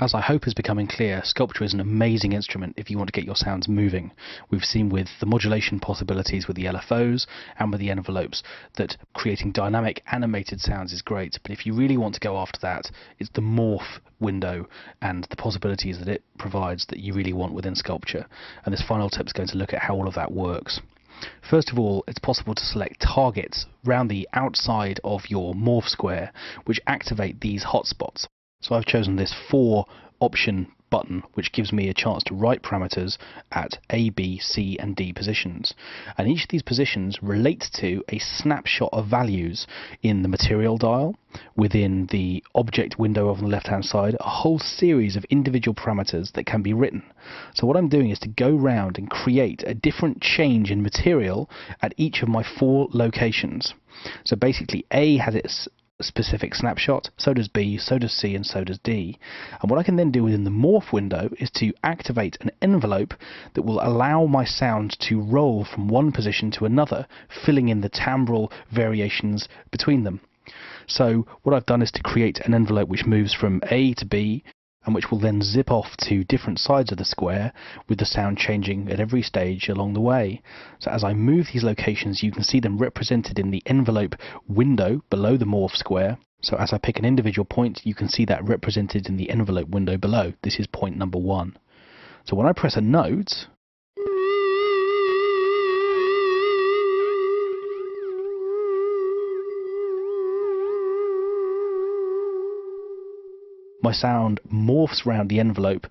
As I hope is becoming clear, sculpture is an amazing instrument if you want to get your sounds moving. We've seen with the modulation possibilities with the LFOs and with the envelopes that creating dynamic animated sounds is great, but if you really want to go after that, it's the morph window and the possibilities that it provides that you really want within sculpture. And this final tip is going to look at how all of that works. First of all, it's possible to select targets around the outside of your morph square which activate these hotspots. So I've chosen this 4 option button which gives me a chance to write parameters at A, B, C and D positions. And each of these positions relates to a snapshot of values in the material dial, within the object window on the left hand side, a whole series of individual parameters that can be written. So what I'm doing is to go round and create a different change in material at each of my 4 locations. So basically A has its specific snapshot, so does B, so does C and so does D. And what I can then do within the morph window is to activate an envelope that will allow my sound to roll from one position to another, filling in the timbral variations between them. So what I've done is to create an envelope which moves from A to B and which will then zip off to different sides of the square with the sound changing at every stage along the way. So as I move these locations, you can see them represented in the envelope window below the morph square. So as I pick an individual point, you can see that represented in the envelope window below. This is point number 1. So when I press a note, my sound morphs around the envelope,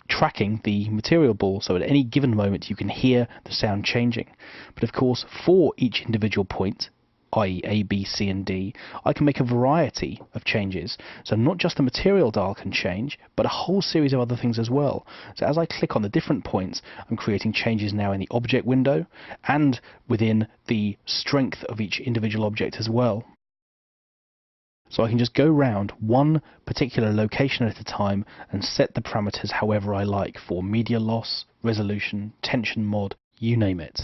tracking the material ball, so at any given moment you can hear the sound changing. But of course, for each individual point, i.e. A, B, C and D, I can make a variety of changes. So not just the material dial can change, but a whole series of other things as well. So as I click on the different points, I'm creating changes now in the object window and within the strength of each individual object as well. So I can just go round one particular location at a time and set the parameters however I like for media loss, resolution, tension mod, you name it.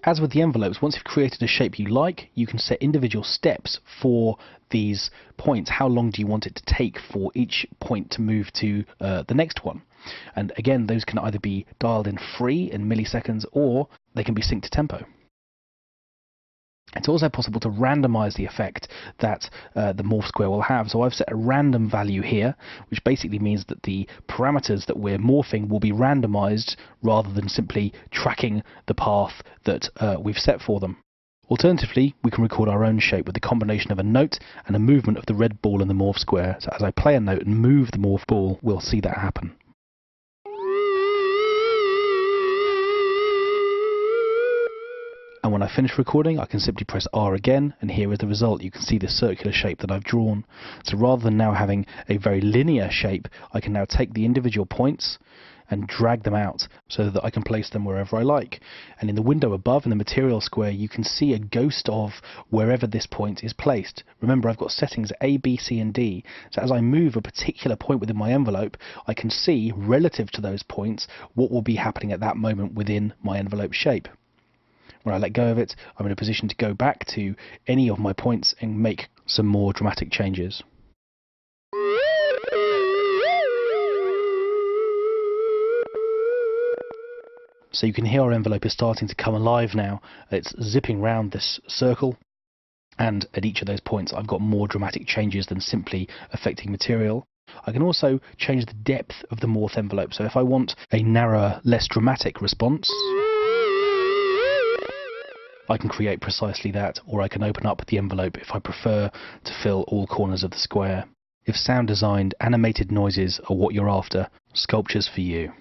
As with the envelopes, once you've created a shape you like, you can set individual steps for these points. How long do you want it to take for each point to move to the next one? And again, those can either be dialed in free in milliseconds or they can be synced to tempo. It's also possible to randomize the effect that the morph square will have. So I've set a random value here, which basically means that the parameters that we're morphing will be randomized rather than simply tracking the path that we've set for them. Alternatively, we can record our own shape with the combination of a note and a movement of the red ball in the morph square. So as I play a note and move the morph ball, we'll see that happen. And when I finish recording, I can simply press R again, and here is the result. You can see the circular shape that I've drawn. So rather than now having a very linear shape, I can now take the individual points and drag them out so that I can place them wherever I like. And in the window above, in the material square, you can see a ghost of wherever this point is placed. Remember, I've got settings A, B, C and D, so as I move a particular point within my envelope, I can see, relative to those points, what will be happening at that moment within my envelope shape. When I let go of it, I'm in a position to go back to any of my points and make some more dramatic changes. So you can hear our envelope is starting to come alive now. It's zipping round this circle, and at each of those points I've got more dramatic changes than simply affecting material. I can also change the depth of the morph envelope. So if I want a narrower, less dramatic response, I can create precisely that, or I can open up the envelope if I prefer to fill all corners of the square. If sound designed animated noises are what you're after, sculpture's for you.